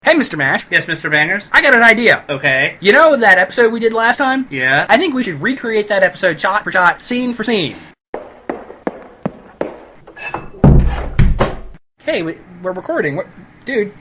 Hey, Mr. Mash. Yes, Mr. Bangers? I got an idea. Okay. You know that episode we did last time? Yeah? I think we should recreate that episode shot for shot, scene for scene. Hey, we're recording. What, dude?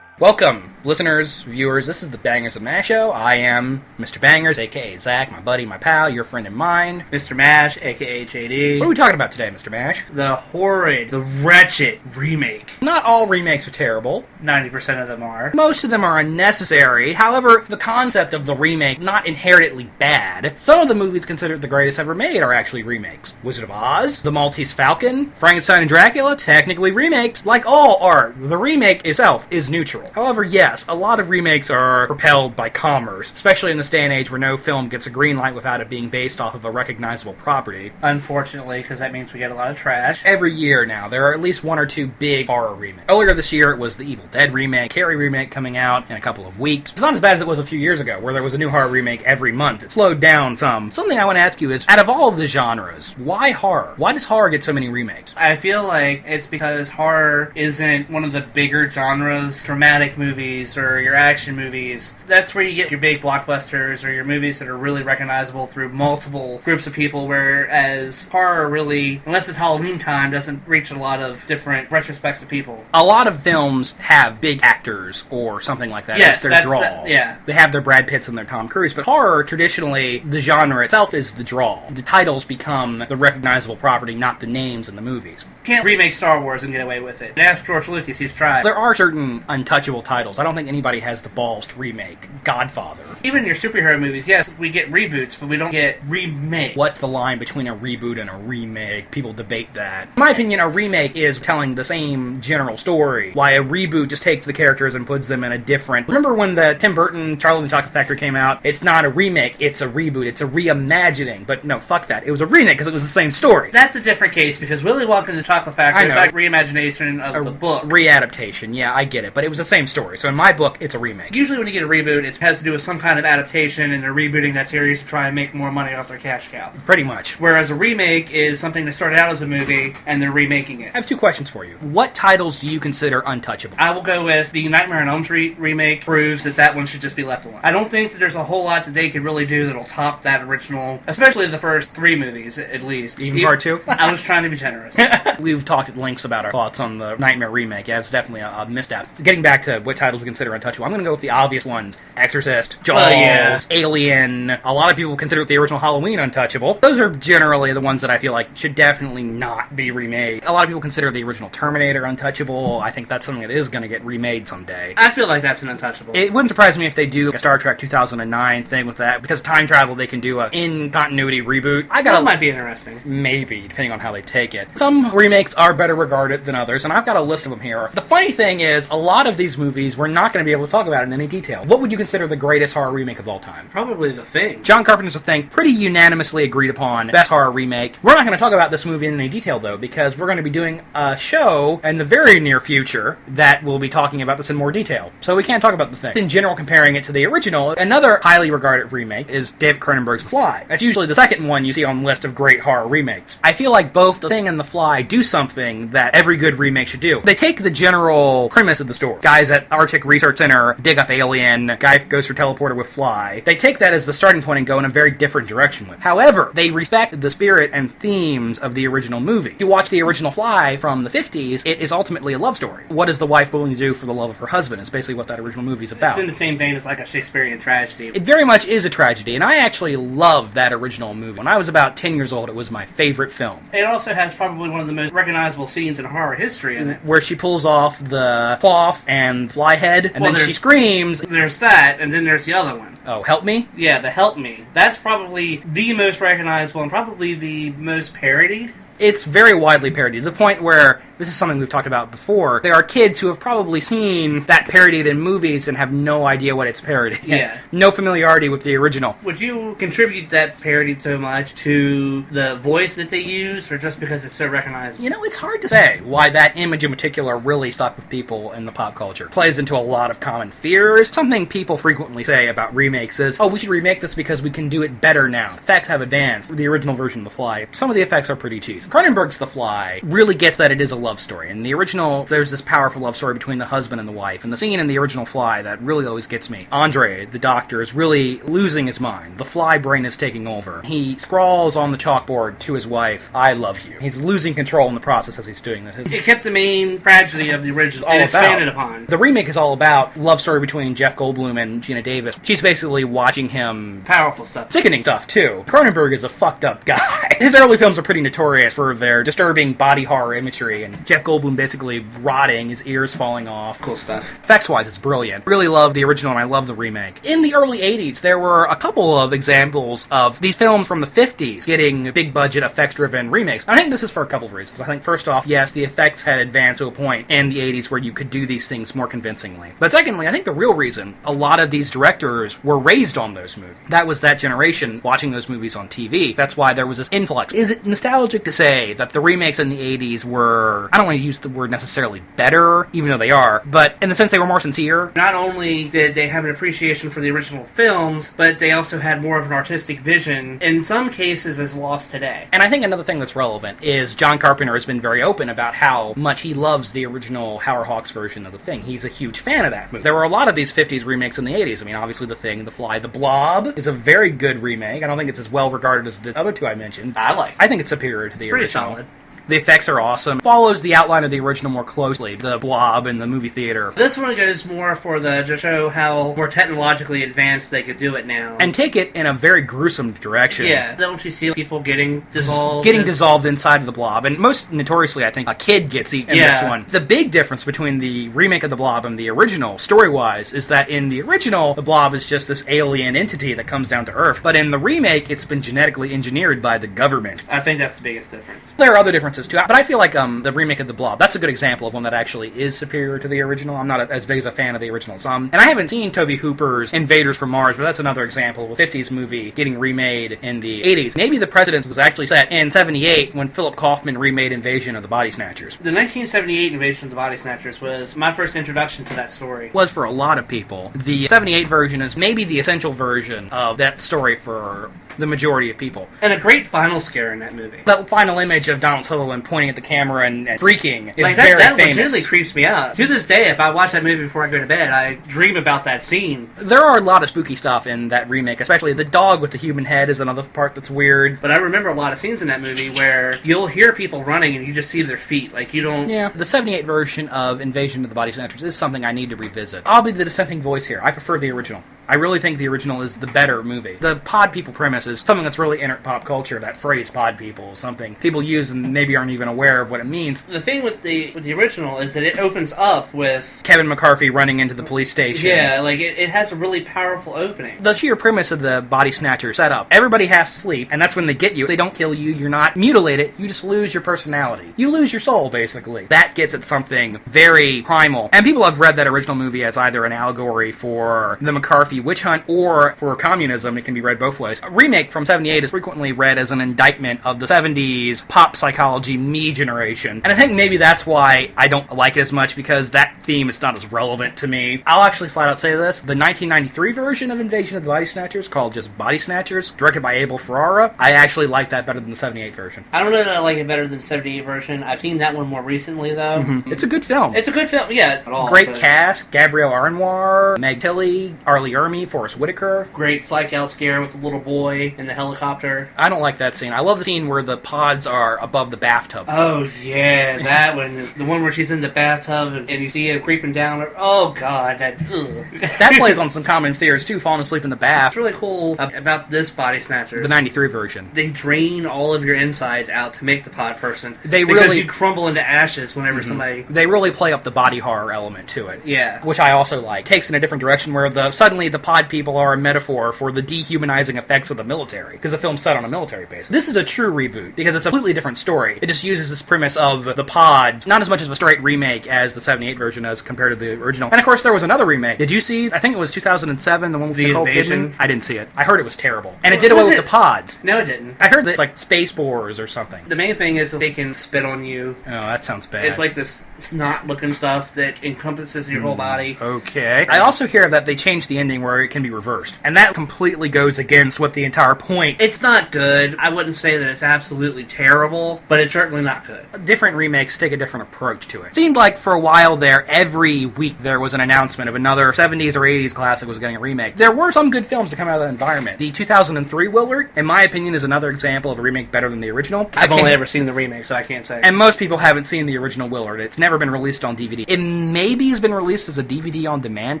Welcome, listeners, viewers. This is the Bangers of Mash Show. I am Mr. Bangers, a.k.a. Zach, my buddy, my pal, your friend and mine. Mr. Mash, a.k.a. JD. What are we talking about today, Mr. Mash? The horrid, the wretched remake. Not all remakes are terrible. 90% of them are. Most of them are unnecessary. However, the concept of the remake, not inherently bad. Some of the movies considered the greatest ever made are actually remakes. Wizard of Oz, The Maltese Falcon, Frankenstein and Dracula, technically remakes. Like all art, the remake itself is neutral. However, yes, a lot of remakes are propelled by commerce, especially in this day and age where no film gets a green light without it being based off of a recognizable property. Unfortunately, because that means we get a lot of trash. Every year now, there are at least one or two big horror remakes. Earlier this year, it was the Evil Dead remake, Carrie remake coming out in a couple of weeks. It's not as bad as it was a few years ago, where there was a new horror remake every month. It slowed down some. Something I want to ask you is, out of all of the genres, why horror? Why does horror get so many remakes? I feel like it's because horror isn't one of the bigger genres. Dramatic movies or your action movies, that's where you get your big blockbusters or your movies that are really recognizable through multiple groups of people, whereas horror really, unless it's Halloween time, doesn't reach a lot of different retrospects of people. A lot of films have big actors or something like that. Yes, that's their draw. Yeah. They have their Brad Pitts and their Tom Cruise, but horror, traditionally, the genre itself is the draw. The titles become the recognizable property, not the names in the movies. Can't remake Star Wars and get away with it. Ask George Lucas, he's tried. There are certain untouchable titles. I don't think anybody has the balls to remake Godfather. Even in your superhero movies, yes, we get reboots, but we don't get remakes. What's the line between a reboot and a remake? People debate that. In my opinion, a remake is telling the same general story, why a reboot just takes the characters and puts them in a different... Remember when the Tim Burton Charlie and the Chocolate Factory came out? It's not a remake, it's a reboot, it's a reimagining. But no, fuck that. It was a remake because it was the same story. That's a different case, because Willy Wonka and the Chocolate Factory is like reimagination of the book. Readaptation, yeah, I get it. But it was the same story. So in my book, it's a remake. Usually when you get a reboot, it has to do with some kind of adaptation, and they're rebooting that series to try and make more money off their cash cow. Pretty much. Whereas a remake is something that started out as a movie, and they're remaking it. I have two questions for you. What titles do you consider untouchable? I will go with the Nightmare on Elm Street remake proves that one should just be left alone. I don't think that there's a whole lot that they could really do that'll top that original, especially the first three movies, at least. Even part two? I was trying to be generous. We've talked at lengths about our thoughts on the Nightmare remake. Yeah, it's definitely a misstep. Getting back to what titles we consider untouchable, I'm going to go with the obvious ones. Exorcist, Jaws, Alien. A lot of people consider the original Halloween untouchable. Those are generally the ones that I feel like should definitely not be remade. A lot of people consider the original Terminator untouchable. I think that's something that is going to get remade someday. I feel like that's an untouchable. It wouldn't surprise me if they do a Star Trek 2009 thing with that, because time travel, they can do a in-continuity reboot. That might be interesting. Maybe, depending on how they take it. Some remakes are better regarded than others, and I've got a list of them here. The funny thing is, a lot of these movies we're not going to be able to talk about in any detail. What would you consider the greatest horror remake of all time? Probably The Thing. John Carpenter's The Thing, pretty unanimously agreed upon best horror remake. We're not going to talk about this movie in any detail, though, because we're going to be doing a show in the very near future that will be talking about this in more detail. So we can't talk about The Thing. In general, comparing it to the original, another highly regarded remake is David Cronenberg's The Fly. That's usually the second one you see on the list of great horror remakes. I feel like both The Thing and The Fly do something that every good remake should do. They take the general premise of the story. Guys at Arctic Research Center dig up alien, guy goes for teleporter with fly. They take that as the starting point and go in a very different direction with it. However, they respect the spirit and themes of the original movie. If you watch the original Fly from the 50s, it is ultimately a love story. What is the wife willing to do for the love of her husband? It's basically what that original movie is about. It's in the same vein as like a Shakespearean tragedy. It very much is a tragedy, and I actually love that original movie. When I was about 10 years old, it was my favorite film. It also has probably one of the most recognizable scenes in horror history in it. Where she pulls off the cloth and fly head, and then she screams. There's that, and then there's the other one. Oh, Help Me? Yeah, the Help Me. That's probably the most recognizable and probably the most parodied. It's very widely parodied, to the point where, this is something we've talked about before, there are kids who have probably seen that parodied in movies and have no idea what it's parodying. Yeah. No familiarity with the original. Would you contribute that parody so much to the voice that they use, or just because it's so recognizable? You know, it's hard to say why that image in particular really stuck with people in the pop culture. It plays into a lot of common fears. Something people frequently say about remakes is, oh, we should remake this because we can do it better now. Effects have advanced. The original version of The Fly, some of the effects are pretty cheesy. Cronenberg's The Fly really gets that it is a love story. In the original, there's this powerful love story between the husband and the wife. And the scene in the original Fly that really always gets me. Andre, the doctor, is really losing his mind. The Fly brain is taking over. He scrawls on the chalkboard to his wife, I love you. He's losing control in the process as he's doing that. It kept the main tragedy of the original and expanded upon. The remake is all about love story between Jeff Goldblum and Gina Davis. She's basically watching him... Powerful stuff. Sickening stuff, too. Cronenberg is a fucked up guy. His early films are pretty notorious for their disturbing body horror imagery, and Jeff Goldblum basically rotting, his ears falling off. Cool stuff. Effects-wise, it's brilliant. Really love the original, and I love the remake. In the early 80s, there were a couple of examples of these films from the 50s getting big-budget, effects-driven remakes. I think this is for a couple of reasons. I think, first off, yes, the effects had advanced to a point in the 80s where you could do these things more convincingly. But secondly, I think the real reason a lot of these directors were raised on those movies. That was that generation watching those movies on TV. That's why there was this influx. Is it nostalgic to say that the remakes in the 80s were, I don't want to use the word necessarily better, even though they are, but in the sense they were more sincere? Not only did they have an appreciation for the original films, but they also had more of an artistic vision, in some cases as lost today. And I think another thing that's relevant is John Carpenter has been very open about how much he loves the original Howard Hawks version of The Thing. He's a huge fan of that movie. There were a lot of these 50s remakes in the 80s. I mean, obviously The Thing, The Fly, The Blob is a very good remake. I don't think it's as well regarded as the other two I mentioned. I think it's superior to the original. Pretty solid. The effects are awesome. Follows the outline of the original more closely. The Blob in the movie theater. This one goes more for to show how more technologically advanced they could do it now. And take it in a very gruesome direction. Yeah. Don't you see people getting dissolved? Dissolved inside of the Blob. And most notoriously, I think, a kid gets eaten in this one. The big difference between the remake of the Blob and the original, story-wise, is that in the original, the Blob is just this alien entity that comes down to Earth. But in the remake, it's been genetically engineered by the government. I think that's the biggest difference. There are other differences too, but I feel like the remake of the Blob, that's a good example of one that actually is superior to the original. I'm not as big as a fan of the original as and I haven't seen Tobe Hooper's Invaders from Mars, but that's another example of a 50s movie getting remade in the 80s. Maybe The President was actually set in 78 when Philip Kaufman remade Invasion of the Body Snatchers. The 1978 Invasion of the Body Snatchers was my first introduction to that story. Was for a lot of people. The 78 version is maybe the essential version of that story for the majority of people. And a great final scare in that movie. That final image of Donald Sutherland pointing at the camera and shrieking is like very that famous. That legitimately creeps me out. To this day, if I watch that movie before I go to bed, I dream about that scene. There are a lot of spooky stuff in that remake, especially the dog with the human head is another part that's weird. But I remember a lot of scenes in that movie where you'll hear people running and you just see their feet. Like, you don't... Yeah. The 78 version of Invasion of the Body Snatchers is something I need to revisit. I'll be the dissenting voice here. I prefer the original. I really think the original is the better movie. The pod people premise is something that's really entered pop culture. That phrase, pod people, something people use and maybe aren't even aware of what it means. The thing with the original is that it opens up with Kevin McCarthy running into the police station. Yeah, like it has a really powerful opening. The sheer premise of the Body Snatcher setup, everybody has to sleep, and that's when they get you. They don't kill you, you're not mutilated, you just lose your personality. You lose your soul, basically. That gets at something very primal. And people have read that original movie as either an allegory for the McCarthy Murphy witch hunt or for communism. It can be read both ways. A Remake from 78 is frequently read as an indictment of the 70s pop psychology me generation. And I think maybe that's why I don't like it as much, because that theme is not as relevant to me. I'll actually flat out say this. The 1993 version of Invasion of the Body Snatchers, called just Body Snatchers, directed by Abel Ferrara, I actually like that better than the 78 version. I don't know that I like it better than the 78 version. I've seen that one more recently, though. Mm-hmm. It's a good film. It's a good film, yeah. Great cast. Gabrielle Arnoir, Meg Tilly, Arlie Ermey, Forrest Whitaker. Great psych-out scare with the little boy in the helicopter. I don't like that scene. I love the scene where the pods are above the bathtub. Oh, yeah, that one. The one where she's in the bathtub and you see it creeping down. Oh, God. That plays on some common fears, too, falling asleep in the bath. What's really cool about this Body Snatchers, the 93 version, they drain all of your insides out to make the pod person. Because really, you crumble into ashes whenever somebody... They really play up the body horror element to it. Yeah. Which I also like. Takes in a different direction where suddenly the pod people are a metaphor for the dehumanizing effects of the military, because the film's set on a military base. This is a true reboot, because it's a completely different story. It just uses this premise of the pods, not as much as a straight remake as the 78 version does compared to the original. And of course there was another remake. Did you see, I think it was 2007, the one with Nicole Kidman? I didn't see it. I heard it was terrible. And it did away with the pods. No, it didn't. I heard that it's like Space Boars or something. The main thing is they can spit on you. Oh, that sounds bad. It's like this snot-looking stuff that encompasses your whole body. Okay. I also hear that they changed the ending where it can be reversed. And that completely goes against what the entire point... It's not good. I wouldn't say that it's absolutely terrible, but it's certainly not good. Different remakes take a different approach to it. Seemed like for a while there, every week there was an announcement of another 70s or 80s classic was getting a remake. There were some good films that come out of that environment. The 2003 Willard, in my opinion, is another example of a remake better than the original. I've only ever seen the remake, so I can't say. And most people haven't seen the original Willard. It's never been released on DVD. It maybe has been released as a DVD on demand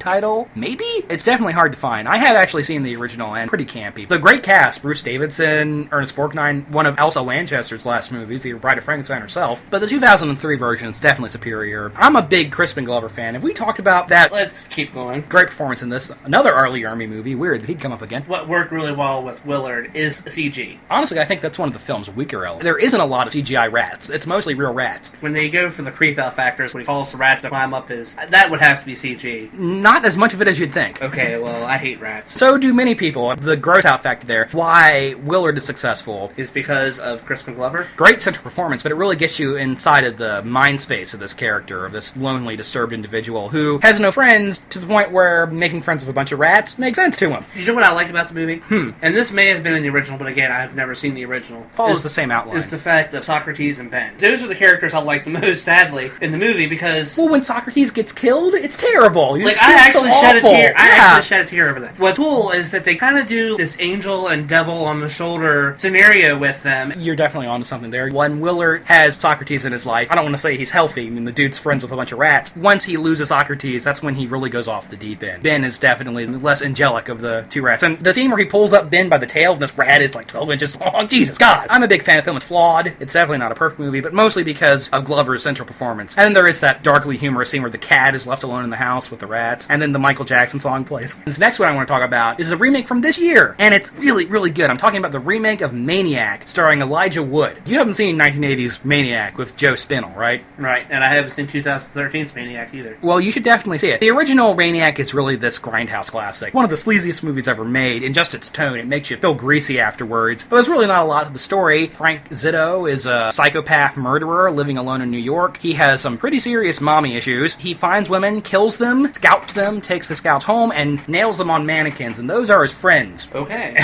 title. Maybe? It's definitely hard to find. I have actually seen the original and pretty campy. The great cast, Bruce Davidson, Ernest Borgnine, one of Elsa Lanchester's last movies, the Bride of Frankenstein herself. But the 2003 version is definitely superior. I'm a big Crispin Glover fan. Have we talked about that? Let's keep going. Great performance in this. Another Arlie Ermey movie. Weird that he'd come up again. What worked really well with Willard is CG. Honestly, I think that's one of the film's weaker elements. There isn't a lot of CGI rats. It's mostly real rats. When they go for the creep-out factors, when he calls the rats to climb up that would have to be CG. Not as much of it as you'd think. Okay, well, I hate rats. So do many people. The gross out factor there, why Willard is successful, is because of Crispin Glover. Great central performance, but it really gets you inside of the mind space of this character, of this lonely, disturbed individual who has no friends, to the point where making friends with a bunch of rats makes sense to him. You know what I like about the movie? And this may have been in the original, but again, I've never seen the original. Follows the same outline. Is the fact of Socrates and Ben. Those are the characters I like the most, sadly, in the movie, because... Well, when Socrates gets killed, it's terrible. You like, I actually shed a tear. I actually shed a tear over that. What's cool is that they kind of do this angel and devil on the shoulder scenario with them. You're definitely onto something there. When Willard has Socrates in his life, I don't want to say he's healthy. I mean, the dude's friends with a bunch of rats. Once he loses Socrates, that's when he really goes off the deep end. Ben is definitely the less angelic of the two rats. And the scene where he pulls up Ben by the tail, and this rat is like 12 inches long. Jesus God. I'm a big fan of the film. It's flawed. It's definitely not a perfect movie, but mostly because of Glover's central performance. And then there is that darkly humorous scene where the cat is left alone in the house with the rats, and then the Michael Jackson song plays. This next one I want to talk about is a remake from this year, and it's really, really good. I'm talking about the remake of Maniac, starring Elijah Wood. You haven't seen 1980's Maniac with Joe Spinell, right? Right, and I haven't seen 2013's Maniac either. Well, you should definitely see it. The original Maniac is really this grindhouse classic. One of the sleaziest movies ever made. In just its tone, it makes you feel greasy afterwards. But there's really not a lot of the story. Frank Zitto is a psychopath murderer living alone in New York. He has some pretty serious mommy issues. He finds women, kills them, scalps them, takes the scalps home, and nails them on mannequins, and those are his friends. Okay.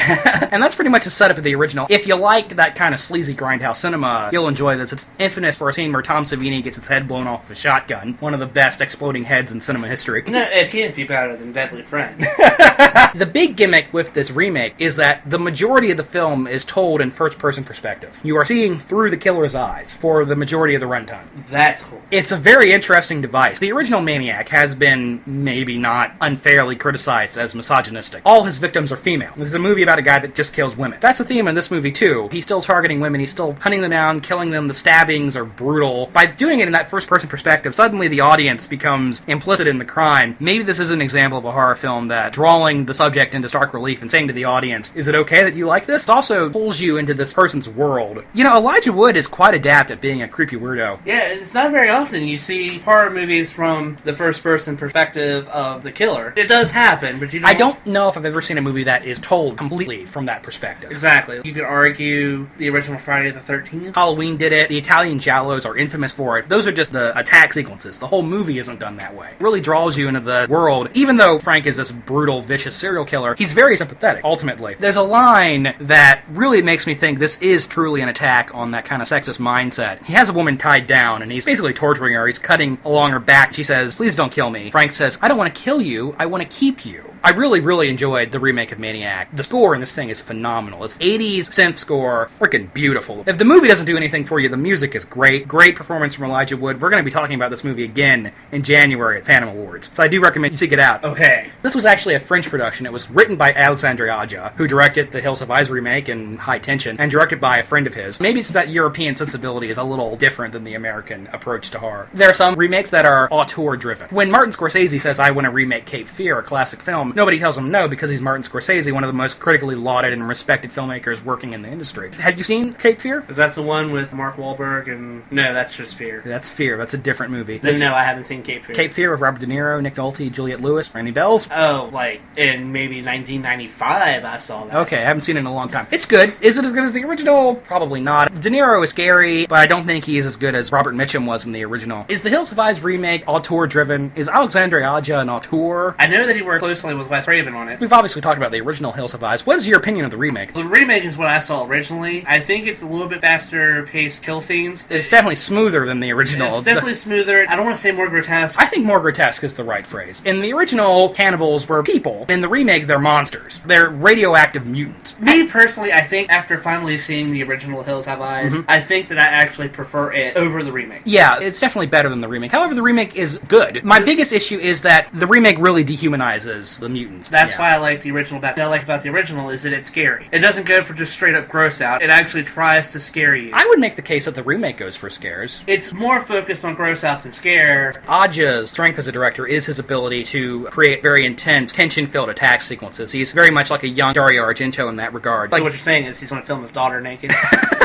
And that's pretty much the setup of the original. If you like that kind of sleazy grindhouse cinema, you'll enjoy this. It's infamous for a scene where Tom Savini gets his head blown off with a shotgun. One of the best exploding heads in cinema history. No, it can't be better than Deadly Friend. The big gimmick with this remake is that the majority of the film is told in first-person perspective. You are seeing through the killer's eyes for the majority of the runtime. That's cool. It's a very interesting device. The original Maniac has been, maybe not unfairly criticized as misogynistic. All his victims are female. This is a movie about a guy that just kills women. That's a theme in this movie, too. He's still targeting women. He's still hunting them down, killing them. The stabbings are brutal. By doing it in that first-person perspective, suddenly the audience becomes implicit in the crime. Maybe this is an example of a horror film that drawing the subject into stark relief and saying to the audience, is it okay that you like this? It also pulls you into this person's world. You know, Elijah Wood is quite adept at being a creepy weirdo. Yeah, it's not very often you see horror movies from the first-person perspective of the killer. It does happen, but you don't... I don't know if I've ever seen a movie that is told completely from that perspective. Exactly. You could argue the original Friday the 13th. Halloween did it. The Italian giallos are infamous for it. Those are just the attack sequences. The whole movie isn't done that way. It really draws you into the world. Even though Frank is this brutal, vicious serial killer, he's very sympathetic, ultimately. There's a line that really makes me think this is truly an attack on that kind of sexist mindset. He has a woman tied down, and he's basically torturing her. He's cutting along her back. She says, "Please don't kill me." Frank says, "I don't want to kill you. I want to keep you." I really, really enjoyed the remake of Maniac. The score in this thing is phenomenal. It's 80s synth score, freaking beautiful. If the movie doesn't do anything for you, the music is great. Great performance from Elijah Wood. We're going to be talking about this movie again in January at Phantom Awards, so I do recommend you seek it out. Okay. This was actually a French production. It was written by Alexandre Aja, who directed the Hills Have Eyes remake and High Tension, and directed by a friend of his. Maybe it's that European sensibility is a little different than the American approach to horror. There are some remakes that are auteur-driven. When Martin Scorsese says, "I want to remake Cape Fear," a classic film, nobody tells him no because he's Martin Scorsese, one of the most critically lauded and respected filmmakers working in the industry. Have you seen Cape Fear? Is that the one with Mark Wahlberg and... No, that's just Fear. That's Fear. That's a different movie. No, I haven't seen Cape Fear. Cape Fear with Robert De Niro, Nick Nolte, Juliette Lewis, Randy Bells. Oh, like in maybe 1995 I saw that. Okay, I haven't seen it in a long time. It's good. Is it as good as the original? Probably not. De Niro is scary, but I don't think he is as good as Robert Mitchum was in the original. Is the Hills Have Eyes remake auteur-driven? Is Alexandre Aja an auteur? I know that he worked closely with Wes Craven on it. We've obviously talked about the original Hills Have Eyes. What is your opinion of the remake? The remake is what I saw originally. I think it's a little bit faster paced kill scenes. It's definitely smoother than the original. It's definitely smoother. I don't want to say more grotesque. I think more grotesque is the right phrase. In the original, cannibals were people. In the remake, they're monsters. They're radioactive mutants. Me personally, I think after finally seeing the original Hills Have Eyes, I think that I actually prefer it over the remake. Yeah, it's definitely better than the remake. However, the remake is good. My biggest issue is that the remake really dehumanizes the mutants. That's why I like the original better. What I like about the original is that it's scary. It doesn't go for just straight up gross out. It actually tries to scare you. I would make the case that the remake goes for scares. It's more focused on gross out than scare. Aja's strength as a director is his ability to create very intense, tension-filled attack sequences. He's very much like a young Dario Argento in that regard. So what you're saying is he's going to film his daughter naked?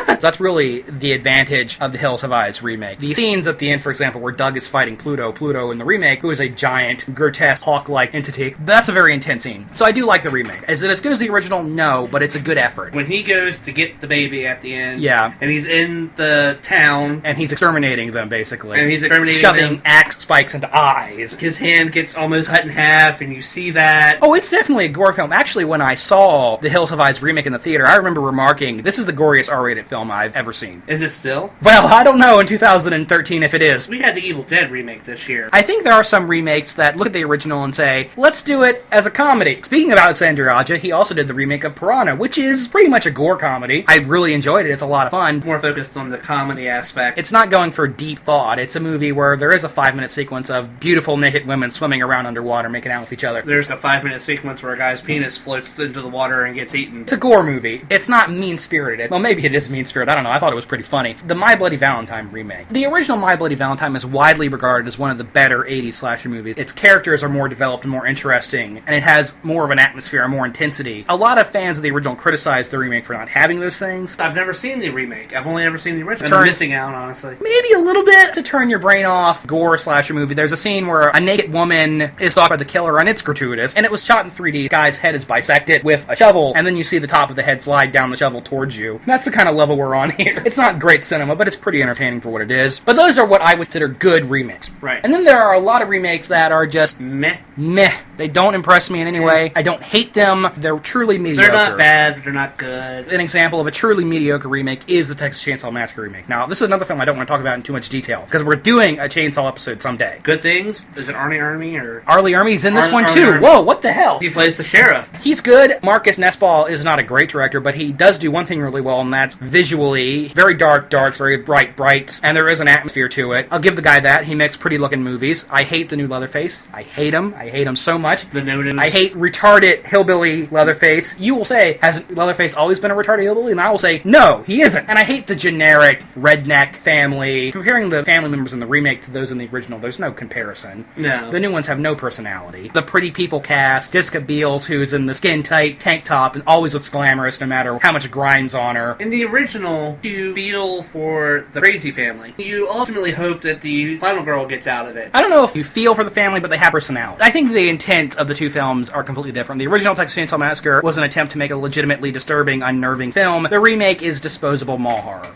So that's really the advantage of the Hills Have Eyes remake. The scenes at the end, for example, where Doug is fighting Pluto in the remake, who is a giant, grotesque, hawk-like entity, that's a very intense scene. So I do like the remake. Is it as good as the original? No, but it's a good effort. When he goes to get the baby at the end, yeah, and he's in the town, and he's exterminating them, basically. And he's exterminating shoving them. Axe spikes into eyes. His hand gets almost cut in half, and you see that. Oh, it's definitely a gore film. Actually, when I saw the Hills Have Eyes remake in the theater, I remember remarking, this is the goriest R-rated film I've ever seen. Is it still? Well, I don't know in 2013 if it is. We had the Evil Dead remake this year. I think there are some remakes that look at the original and say, let's do it as a comedy. Speaking of Alexandre Aja, he also did the remake of Piranha, which is pretty much a gore comedy. I really enjoyed it. It's a lot of fun. More focused on the comedy aspect. It's not going for deep thought. It's a movie where there is a 5-minute sequence of beautiful naked women swimming around underwater making out with each other. There's a 5-minute sequence where a guy's penis floats into the water and gets eaten. It's a gore movie. It's not mean-spirited. Well, maybe it is mean-spirited. I don't know. I thought it was pretty funny. The My Bloody Valentine remake. The original My Bloody Valentine is widely regarded as one of the better 80s slasher movies. Its characters are more developed and more interesting, and it has more of an atmosphere and more intensity. A lot of fans of the original criticize the remake for not having those things. I've never seen the remake. I've only ever seen the original. I'm missing out, honestly. Maybe a little bit to turn your brain off. Gore slasher movie. There's a scene where a naked woman is stalked by the killer, and it's gratuitous, and it was shot in 3D. The guy's head is bisected with a shovel, and then you see the top of the head slide down the shovel towards you. That's the kind of level we're on here. It's not great cinema, but it's pretty entertaining for what it is. But those are what I would consider good remakes. Right. And then there are a lot of remakes that are just meh. They don't impress me in any way. I don't hate them. They're truly mediocre. They're not bad. They're not good. An example of a truly mediocre remake is the Texas Chainsaw Massacre remake. Now, this is another film I don't want to talk about in too much detail, because we're doing a Chainsaw episode someday. Good things? Is it Arnie Army or... Arlie Army's in this one too. Whoa, what the hell? He plays the sheriff. He's good. Marcus Nussbaum is not a great director, but he does do one thing really well, and that's visually very dark, very bright, and there is an atmosphere to it. I'll give the guy that. He makes pretty looking movies. I hate the new Leatherface. I hate him so much. much. The no-nos. I hate retarded hillbilly Leatherface. You will say, has Leatherface always been a retarded hillbilly? And I will say, no, he isn't. And I hate the generic redneck family. Comparing the family members in the remake to those in the original, there's no comparison. No. The new ones have no personality. The pretty people cast, Jessica Biel's, who's in the skin-tight tank top and always looks glamorous no matter how much grime's on her. In the original, you feel for the Crazy family. You ultimately hope that the final girl gets out of it. I don't know if you feel for the family, but they have personality. I think the intent of the two films are completely different. The original Texas Chainsaw Massacre was an attempt to make a legitimately disturbing, unnerving film. The remake is disposable mall horror.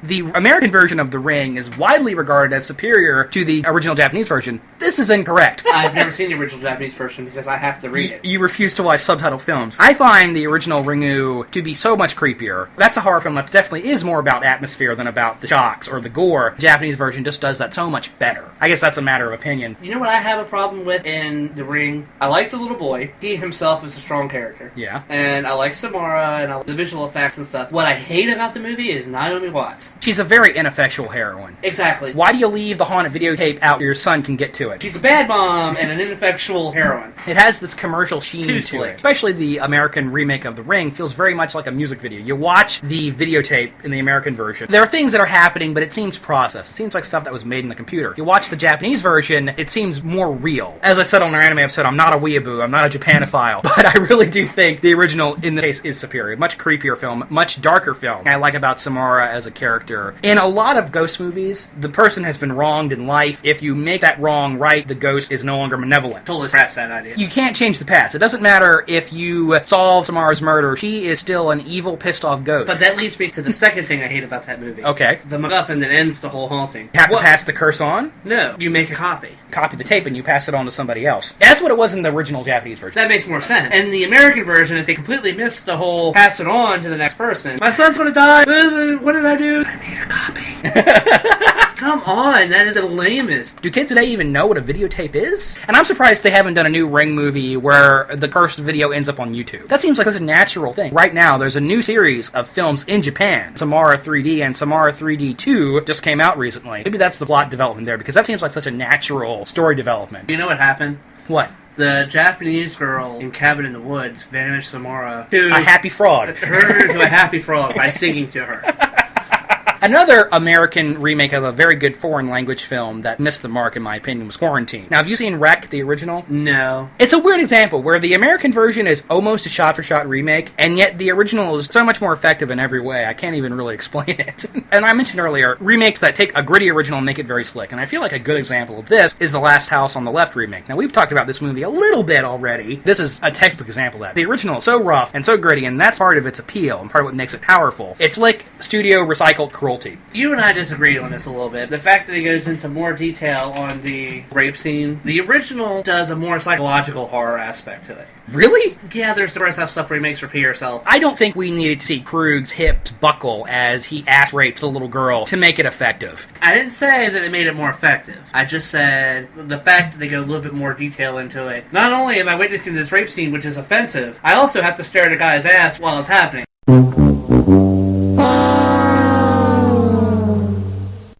The American version of The Ring is widely regarded as superior to the original Japanese version. This is incorrect. I've never seen the original Japanese version because I have to read it. You refuse to watch subtitle films. I find the original Ringu to be so much creepier. That's a horror film that definitely is more about atmosphere than about the shocks or the gore. The Japanese version just does that so much better. I guess that's a matter of opinion. You know what I have a problem with in The Ring? I like the little boy. He himself is a strong character. Yeah. And I like Samara and I like the visual effects and stuff. What I hate about the movie is Naomi Watts. She's a very ineffectual heroine. Exactly. Why do you leave the haunted videotape out where your son can get to it? She's a bad mom and an ineffectual heroine. It has this commercial sheen Too to slick. it. Especially the American remake of The Ring feels very much like a music video. You watch the videotape in the American version. There are things that are happening, but it seems processed. It seems like stuff that was made in the computer. You watch the Japanese version, it seems more real. As I said on our anime episode, I'm not a weeaboo, I'm not a Japanophile, but I really do think the original, in this case, is superior. Much creepier film, much darker film. I like about Samara as a character. In a lot of ghost movies, the person has been wronged in life. If you make that wrong right, the ghost is no longer malevolent. Totally scraps that idea. You can't change the past. It doesn't matter if you solve Samara's murder. She is still an evil, pissed-off ghost. But that leads me to the second thing I hate about that movie. Okay. The MacGuffin that ends the whole haunting. You have to pass the curse on? No. You make a copy. Copy the tape and you pass it on to somebody else. That's what it was in the original Japanese version. That makes more sense. And the American version is they completely missed the whole pass it on to the next person. My son's gonna die. What did I do? I made a copy. Come on, that is the lamest. Do kids today even know what a videotape is? And I'm surprised they haven't done a new Ring movie where the cursed video ends up on YouTube. That seems like such a natural thing. Right now, there's a new series of films in Japan. Samara 3D and Samara 3D 2 just came out recently. Maybe that's the plot development there, because that seems like such a natural story development. Do you know what happened? What? The Japanese girl in Cabin in the Woods vanished Samara to a happy frog. Her to a happy frog by singing to her. Another American remake of a very good foreign language film that missed the mark, in my opinion, was Quarantine. Now, have you seen Wreck, the original? No. It's a weird example where the American version is almost a shot-for-shot remake, and yet the original is so much more effective in every way, I can't even really explain it. And I mentioned earlier, remakes that take a gritty original and make it very slick, and I feel like a good example of this is The Last House on the Left remake. Now, we've talked about this movie a little bit already. This is a textbook example of that. The original is so rough and so gritty, and that's part of its appeal, and part of what makes it powerful. It's like studio recycled cruelty. You and I disagreed on this a little bit. The fact that it goes into more detail on the rape scene, the original does a more psychological horror aspect to it. Really? Yeah, there's the rest of stuff where he makes her pee herself. I don't think we needed to see Krug's hips buckle as he ass rapes the little girl to make it effective. I didn't say that it made it more effective. I just said the fact that they go a little bit more detail into it. Not only am I witnessing this rape scene, which is offensive, I also have to stare at a guy's ass while it's happening.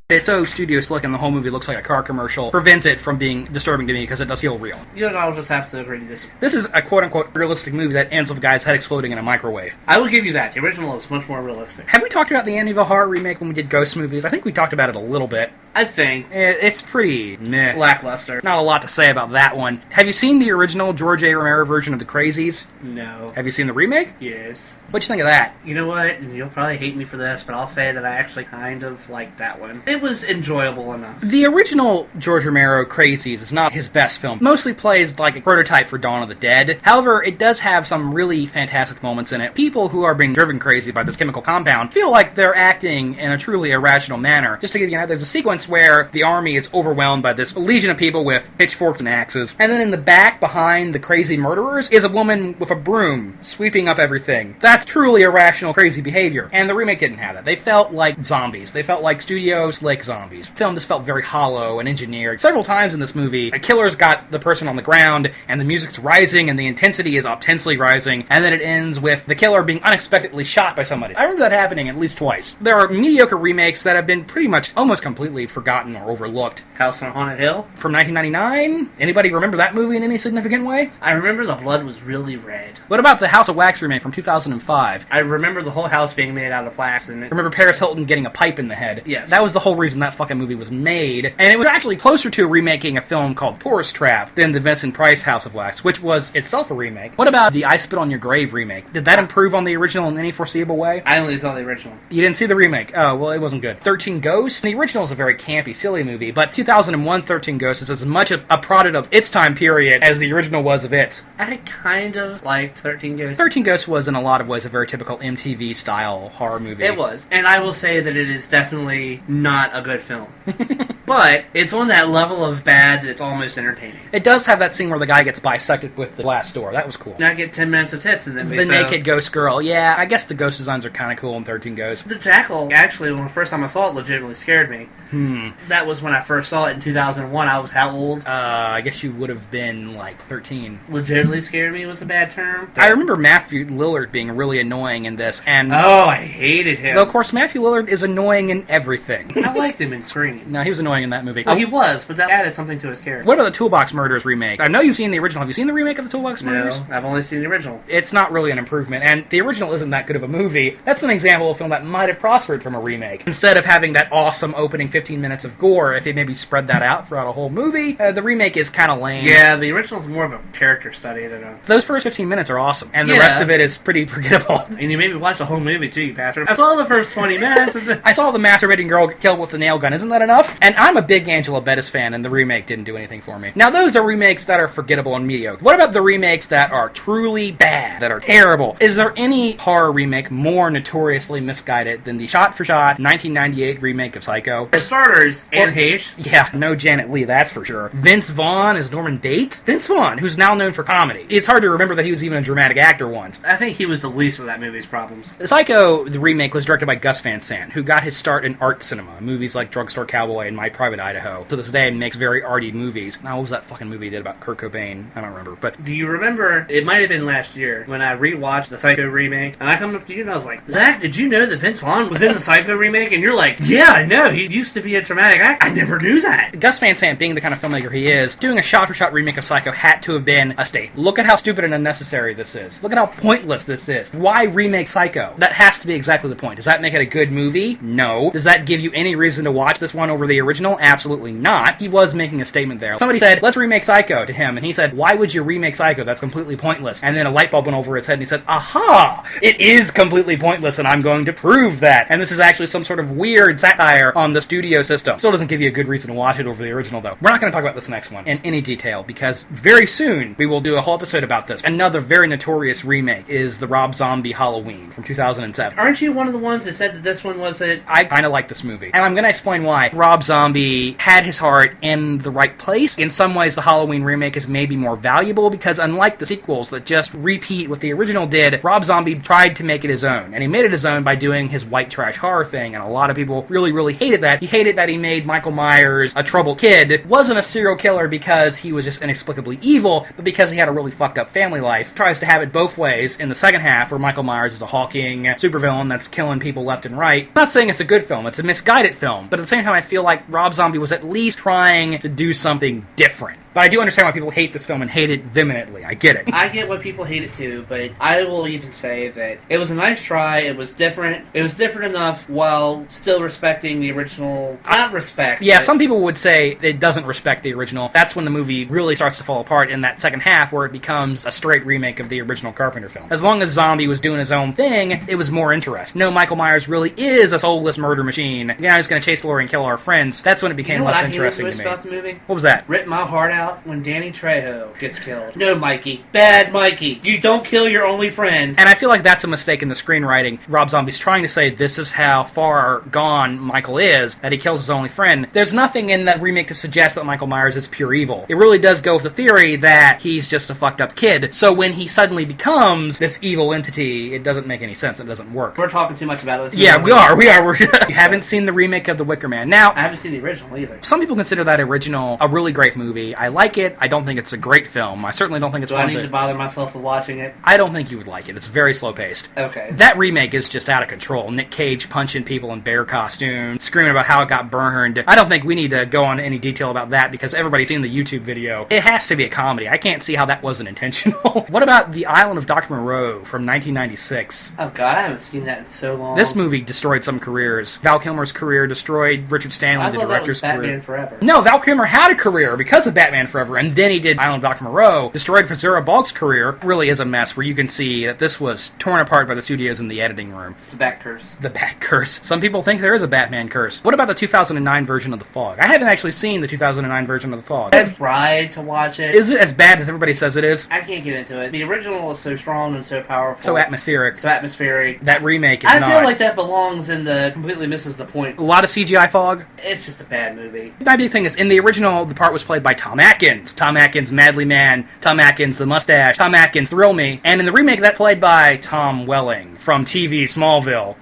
It's so studio slick and the whole movie looks like a car commercial. Prevents it from being disturbing to me because it does feel real. You and I'll just have to agree to disagree. This is a quote-unquote realistic movie that ends with a guy's head exploding in a microwave. I will give you that. The original is much more realistic. Have we talked about the Amityville Horror remake when we did ghost movies? I think we talked about it a little bit. I think. It's pretty meh. Lackluster. Not a lot to say about that one. Have you seen the original George A. Romero version of the Crazies? No. Have you seen the remake? Yes. What'd you think of that? You know what? And you'll probably hate me for this, but I'll say that I actually kind of liked that one. It was enjoyable enough. The original George Romero Crazies is not his best film. It mostly plays like a prototype for Dawn of the Dead. However, it does have some really fantastic moments in it. People who are being driven crazy by this chemical compound feel like they're acting in a truly irrational manner. Just to give you an idea, there's a sequence where the army is overwhelmed by this legion of people with pitchforks and axes. And then in the back, behind the crazy murderers, is a woman with a broom sweeping up everything. That's truly irrational, crazy behavior. And the remake didn't have that. They felt like zombies. They felt like studios like zombies. The film just felt very hollow and engineered. Several times in this movie, a killer's got the person on the ground, and the music's rising, and the intensity is intensely rising, and then it ends with the killer being unexpectedly shot by somebody. I remember that happening at least twice. There are mediocre remakes that have been pretty much almost completely forgotten or overlooked. House on Haunted Hill? From 1999? Anybody remember that movie in any significant way? I remember the blood was really red. What about the House of Wax remake from 2005? I remember the whole house being made out of wax. And Remember Paris Hilton getting a pipe in the head? Yes. That was the whole reason that fucking movie was made. And it was actually closer to remaking a film called Tourist Trap than the Vincent Price House of Wax, which was itself a remake. What about the I Spit on Your Grave remake? Did that improve on the original in any foreseeable way? I only saw the original. You didn't see the remake? Oh, well, it wasn't good. 13 Ghosts? The original is a very campy, silly movie, but 2001 13 Ghosts is as much a product of its time period as the original was of its. I kind of liked 13 Ghosts. 13 Ghosts was, in a lot of ways, a very typical MTV-style horror movie. It was. And I will say that it is definitely not a good film. But it's on that level of bad that it's almost entertaining. It does have that scene where the guy gets bisected with the glass door. That was cool. Now I get 10 minutes of tits and then The naked ghost girl. Yeah, I guess the ghost designs are kind of cool in 13 Ghosts. The jackal, actually, when the first time I saw it, legitimately scared me. That was when I first saw it in 2001. I was how old? I guess you would have been, like, 13. Legitimately scared me was a bad term. I remember Matthew Lillard being really annoying in this, and... Oh, I hated him. Though, of course, Matthew Lillard is annoying in everything. I liked him in Scream. No, he was annoying in that movie. Oh, he was, but that added something to his character. What about the Toolbox Murders remake? I know you've seen the original. Have you seen the remake of the Toolbox Murders? No, I've only seen the original. It's not really an improvement, and the original isn't that good of a movie. That's an example of a film that might have prospered from a remake. Instead of having that awesome opening 15 minutes of gore, if they maybe spread that out throughout a whole movie, the remake is kind of lame. Yeah, the original is more of a character study than a... Those first 15 minutes are awesome, and the rest of it is pretty forgettable. And you made me watch the whole movie, too, you bastard. I saw the first 20 minutes. I saw the masturbating girl get killed with the nail gun. Isn't that enough? And I'm a big Angela Bettis fan, and the remake didn't do anything for me. Now, those are remakes that are forgettable and mediocre. What about the remakes that are truly bad, that are terrible? Is there any horror remake more notoriously misguided than the shot-for-shot 1998 remake of Psycho? For starters, Anne Heche. Yeah, no Janet Leigh, that's for sure. Vince Vaughn is Norman Bates? Vince Vaughn, who's now known for comedy. It's hard to remember that he was even a dramatic actor once. I think he was the least of that movie's problems. Psycho, the remake, was directed by Gus Van Sant, who got his start in art cinema. Movies like Drugstore Cowboy and My Private Idaho. To this day, makes very arty movies. Now, what was that fucking movie he did about Kurt Cobain? I don't remember, but... Do you remember, it might have been last year, when I rewatched the Psycho remake, and I come up to you and I was like, Zach, did you know that Vince Vaughn was in the Psycho remake? And you're like, yeah, I know, he used to be a dramatic actor. I never knew that. Gus Van Sant, being the kind of filmmaker he is, doing a shot-for-shot remake of Psycho had to have been a statement. Look at how stupid and unnecessary this is. Look at how pointless this is. Why remake Psycho? That has to be exactly the point. Does that make it a good movie? No. Does that give you any reason to watch this one over the original? Absolutely not. He was making a statement there. Somebody said, let's remake Psycho to him, and he said, why would you remake Psycho? That's completely pointless. And then a light bulb went over his head, and he said, aha! It is completely pointless, and I'm going to prove that. And this is actually some sort of weird satire on the studio system. Still doesn't give you a good reason to watch it over the original, though. We're not going to talk about this next one in any detail, because very soon we will do a whole episode about this. Another very notorious remake is the Rob Zombie Halloween from 2007. Aren't you one of the ones that said that this one wasn't... I kind of like this movie, and I'm going to explain why. Rob Zombie had his heart in the right place. In some ways, the Halloween remake is maybe more valuable, because unlike the sequels that just repeat what the original did, Rob Zombie tried to make it his own, and he made it his own by doing his white trash horror thing, and a lot of people really, really hated that. He hated that he made Michael Myers a troubled kid. Wasn't a serial killer because he was just inexplicably evil, but because he had a really fucked up family life. Tries to have it both ways in the second half, where Michael Myers is a hulking supervillain that's killing people left and right. I'm not saying it's a good film, it's a misguided film, but at the same time I feel like Rob Zombie was at least trying to do something different. But I do understand why people hate this film and hate it vehemently. I get it. I get why people hate it too, but I will even say that it was a nice try, it was different. It was different enough while still respecting the original... Not respect. Yeah, some people would say it doesn't respect the original. That's when the movie really starts to fall apart in that second half, where it becomes a straight remake of the original Carpenter film. As long as Zombie was doing his own thing, it was more interesting. No, Michael Myers really is a soulless murder machine. Yeah, he's going to chase Laurie and kill our friends. That's when it became less interesting to me. About the movie? What was that? Rip my heart out when Danny Trejo gets killed. No, Mikey. Bad Mikey. You don't kill your only friend. And I feel like that's a mistake in the screenwriting. Rob Zombie's trying to say this is how far gone Michael is, that he kills his only friend. There's nothing in that remake to suggest that Michael Myers is pure evil. It really does go with the theory that he's just a fucked up kid. So when he suddenly becomes this evil entity, it doesn't make any sense. It doesn't work. We're talking too much about it. Yeah, we are. You haven't seen the remake of The Wicker Man. Now, I haven't seen the original either. Some people consider that original a really great movie. I like it. I don't think it's a great film. I certainly don't think it's Do I need to bother myself with watching it? I don't think you would like it. It's very slow-paced. Okay. That remake is just out of control. Nick Cage punching people in bear costumes, screaming about how it got burned. I don't think we need to go on any detail about that because everybody's seen the YouTube video. It has to be a comedy. I can't see how that wasn't intentional. What about The Island of Dr. Moreau from 1996? Oh god, I haven't seen that in so long. This movie destroyed some careers. Val Kilmer's career destroyed Richard Stanley, the director's career. Batman Forever. No, Val Kilmer had a career because of Batman Forever, and then he did Island of Dr. Moreau. Destroyed Zura Balk's career. It really is a mess where you can see that this was torn apart by the studios in the editing room. It's the Bat curse. The Bat curse. Some people think there is a Batman curse. What about the 2009 version of The Fog? I haven't actually seen the 2009 version of The Fog. I've tried to watch it. Is it as bad as everybody says it is? I can't get into it. The original is so strong and so powerful. So atmospheric. So atmospheric. That remake is I not. feel like that belongs in the completely misses the point. A lot of CGI fog. It's just a bad movie. My big thing is, in the original, the part was played by Tom Atkins. Tom Atkins, Madly Man. Tom Atkins, The Mustache. Tom Atkins, Thrill Me. And in the remake, that played by Tom Welling from TV Smallville.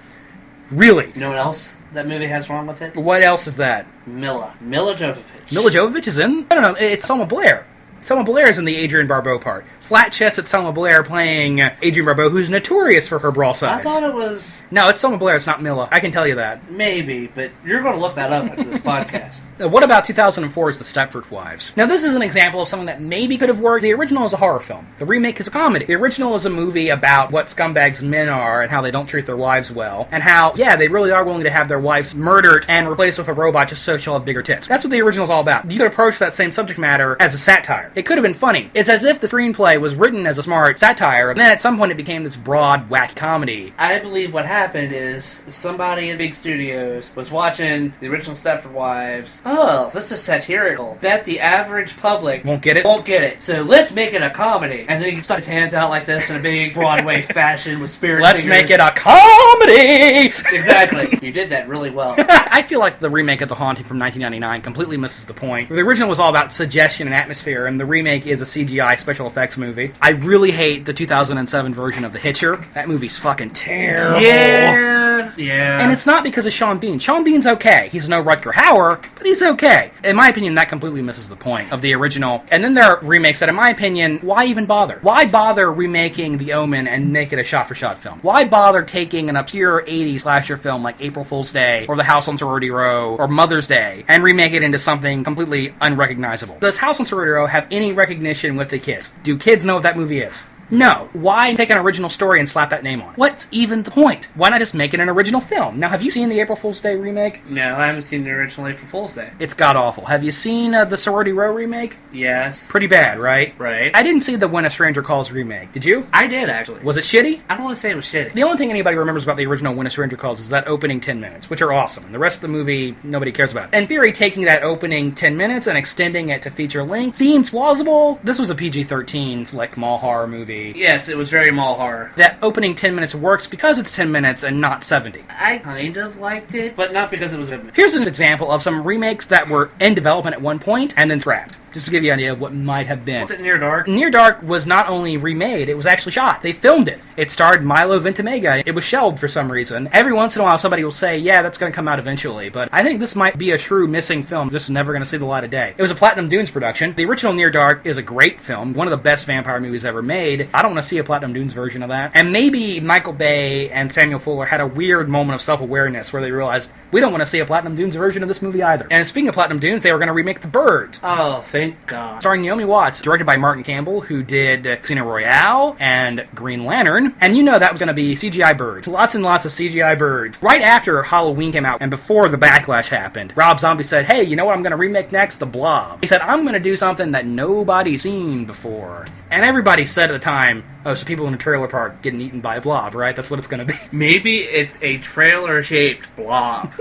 Really? You know what else that movie has wrong with it? What else is that? Mila Jovovich. Mila Jovovich is in? I don't know. It's Selma Blair. Selma Blair is in the Adrienne Barbeau part. Flat-chested Selma Blair playing Adrienne Barbeau, who's notorious for her bra size. I thought it was... No, it's Selma Blair. It's not Mila. I can tell you that. Maybe, but you're going to look that up after this podcast. What about 2004's The Stepford Wives? Now, this is an example of something that maybe could have worked. The original is a horror film. The remake is a comedy. The original is a movie about what scumbags men are and how they don't treat their wives well. And how, yeah, they really are willing to have their wives murdered and replaced with a robot just so she'll have bigger tits. That's what the original is all about. You could approach that same subject matter as a satire. It could have been funny. It's as if the screenplay was written as a smart satire, and then at some point it became this broad, wacky comedy. I believe what happened is somebody in big studios was watching the original Stepford Wives. Oh, this is satirical. Bet the average public Won't get it. So let's make it a comedy. And then he stuck his hands out like this in a big Broadway fashion with spirit Let's fingers. make it a comedy! Exactly. You did that really well. I feel like the remake of The Haunting from 1999 completely misses the point. The original was all about suggestion and atmosphere, and the remake is a CGI special effects movie. I really hate the 2007 version of The Hitcher. That movie's fucking terrible. Yeah. And it's not because of Sean Bean. Sean Bean's okay. He's no Rutger Hauer, but he's okay. In my opinion, that completely misses the point of the original. And then there are remakes that, in my opinion, why even bother? Why bother remaking The Omen and make it a shot-for-shot film? Why bother taking an obscure 80s slasher film like April Fool's Day, or The House on Sorority Row, or Mother's Day, and remake it into something completely unrecognizable? Does House on Sorority Row have any recognition with the kids? Do kids know what that movie is? No. Why take an original story and slap that name on? What's even the point? Why not just make it an original film? Now, have you seen the April Fool's Day remake? No, I haven't seen the original April Fool's Day. It's god-awful. Have you seen the Sorority Row remake? Yes. Pretty bad, right? Right. I didn't see the When a Stranger Calls remake. Did you? I did, actually. Was it shitty? I don't want to say it was shitty. The only thing anybody remembers about the original When a Stranger Calls is that opening 10 minutes, which are awesome. And the rest of the movie, nobody cares about. In theory, taking that opening 10 minutes and extending it to feature length seems plausible. This was a PG-13 like mall horror movie. Yes, it was very mall horror. That opening 10 minutes works because it's 10 minutes and not 70. I kind of liked it, but not because it was a... Here's an example of some remakes that were in development at one point and then scrapped. Just to give you an idea of what might have been. Was it Near Dark? Near Dark was not only remade, it was actually shot. They filmed it. It starred Milo Ventimiglia. It was shelved for some reason. Every once in a while somebody will say, yeah, that's going to come out eventually. But I think this might be a true missing film, just never going to see the light of day. It was a Platinum Dunes production. The original Near Dark is a great film, one of the best vampire movies ever made. I don't want to see a Platinum Dunes version of that. And maybe Michael Bay and Samuel Fuller had a weird moment of self-awareness where they realized, we don't want to see a Platinum Dunes version of this movie either. And speaking of Platinum Dunes, they were going to remake The Bird. Oh, thank God. Starring Naomi Watts, directed by Martin Campbell, who did Casino Royale and Green Lantern. And you know that was going to be CGI birds. Lots and lots of CGI birds. Right after Halloween came out and before the backlash happened, Rob Zombie said, hey, you know what I'm going to remake next? The Blob. He said, I'm going to do something that nobody's seen before. And everybody said at the time, oh, so people in a trailer park getting eaten by a blob, right? That's what it's going to be. Maybe it's a trailer-shaped blob.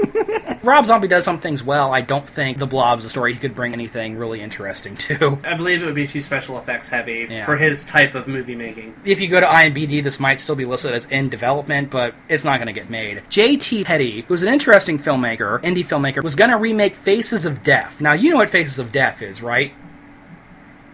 Rob Zombie does some things well. I don't think The Blob's a story he could bring anything really interesting to. I believe it would be too special effects heavy Yeah. for his type of movie making. If you go to IMDb, this might still be listed as in development, but it's not going to get made. J.T. Petty, who's an interesting filmmaker, indie filmmaker, was going to remake Faces of Death. Now, you know what Faces of Death is, right?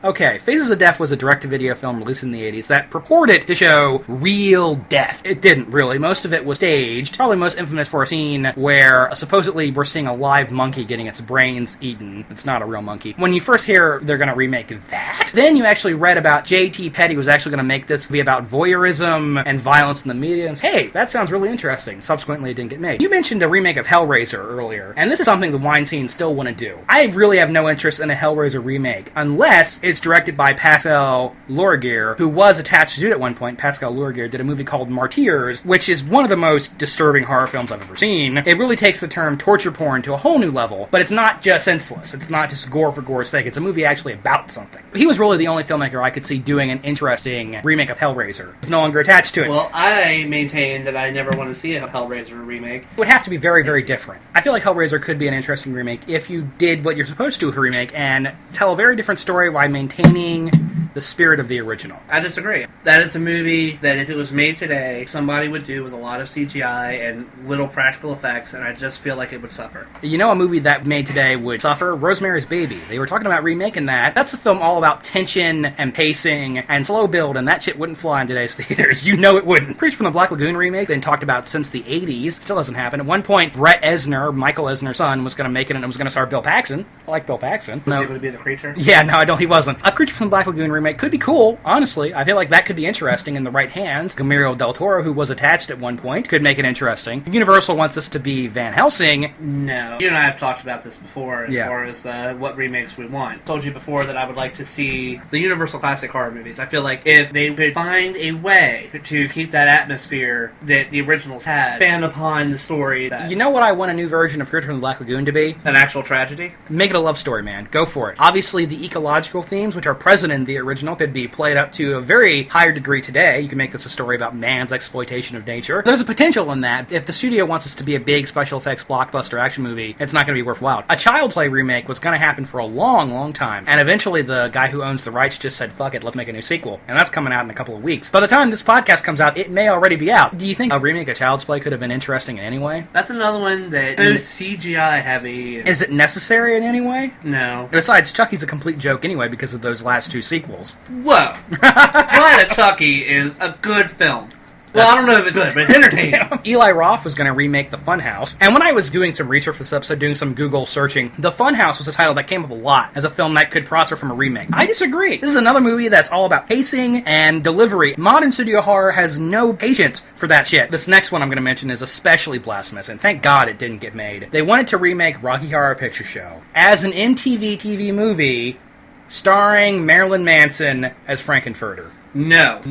Okay, Faces of Death was a direct-to-video film released in the 80s that purported to show real death. It didn't, really. Most of it was staged, probably most infamous for a scene where supposedly we're seeing a live monkey getting its brains eaten. It's not a real monkey. When you first hear they're going to remake that, then you actually read about J.T. Petty was actually going to make this be about voyeurism and violence in the media, and hey, that sounds really interesting. Subsequently, it didn't get made. You mentioned a remake of Hellraiser earlier, and this is something the Weinstein still want to do. I really have no interest in a Hellraiser remake, unless it's directed by Pascal Lorguier, who was attached to do it at one point. Pascal Lorguier did a movie called Martyrs, which is one of the most disturbing horror films I've ever seen. It really takes the term torture porn to a whole new level, but it's not just senseless. It's not just gore for gore's sake. It's a movie actually about something. He was really the only filmmaker I could see doing an interesting remake of Hellraiser. He's no longer attached to it. Well, I maintain that I never want to see a Hellraiser remake. It would have to be very, very different. I feel like Hellraiser could be an interesting remake if you did what you're supposed to do with a remake and tell a very different story while maintaining the spirit of the original. I disagree. That is a movie that if it was made today, somebody would do with a lot of CGI and little practical effects, and I just feel like it would suffer. You know a movie that made today would suffer? Rosemary's Baby. They were talking about remaking that. That's a film all about tension and pacing and slow build, and that shit wouldn't fly in today's theaters. You know it wouldn't. Creature from the Black Lagoon remake, been talked about since the 80s. It still hasn't happened. At one point, Brett Esner, Michael Esner's son, was going to make it, and it was going to star Bill Paxton. I like Bill Paxton. Was he going to be the creature? Yeah, no, I don't. He wasn't. A Creature from the Black Lagoon remake could be cool, honestly. I feel like that could be interesting in the right hands. Guillermo del Toro, who was attached at one point, could make it interesting. Universal wants this to be Van Helsing. No. You and I have talked about this before as far as what remakes we want. I told you before that I would like to see the Universal classic horror movies. I feel like if they could find a way to keep that atmosphere that the originals had, expand upon the story. You know what I want a new version of Creature from the Black Lagoon to be? An actual tragedy? Make it a love story, man. Go for it. Obviously, the ecological themes, which are present in the original, could be played up to a very higher degree today. You can make this a story about man's exploitation of nature. There's a potential in that. If the studio wants this to be a big special effects blockbuster action movie, it's not going to be worthwhile. A Child's Play remake was going to happen for a long, long time, and eventually the guy who owns the rights just said, fuck it, let's make a new sequel. And that's coming out in a couple of weeks. By the time this podcast comes out, it may already be out. Do you think a remake of Child's Play could have been interesting in any way? That's another one that is CGI heavy. Is it necessary in any way? No. Besides, Chucky's a complete joke anyway because of those last two sequels. Whoa. Bride of Chucky is a good film. Well, I don't know if it's good, but it's entertaining. Eli Roth was going to remake The Funhouse, and when I was doing some research for this episode, doing some Google searching, The Funhouse was a title that came up a lot as a film that could prosper from a remake. I disagree. This is another movie that's all about pacing and delivery. Modern studio horror has no patience for that shit. This next one I'm going to mention is especially blasphemous, and thank God it didn't get made. They wanted to remake Rocky Horror Picture Show as an MTV TV movie starring Marilyn Manson as Frankenfurter. No.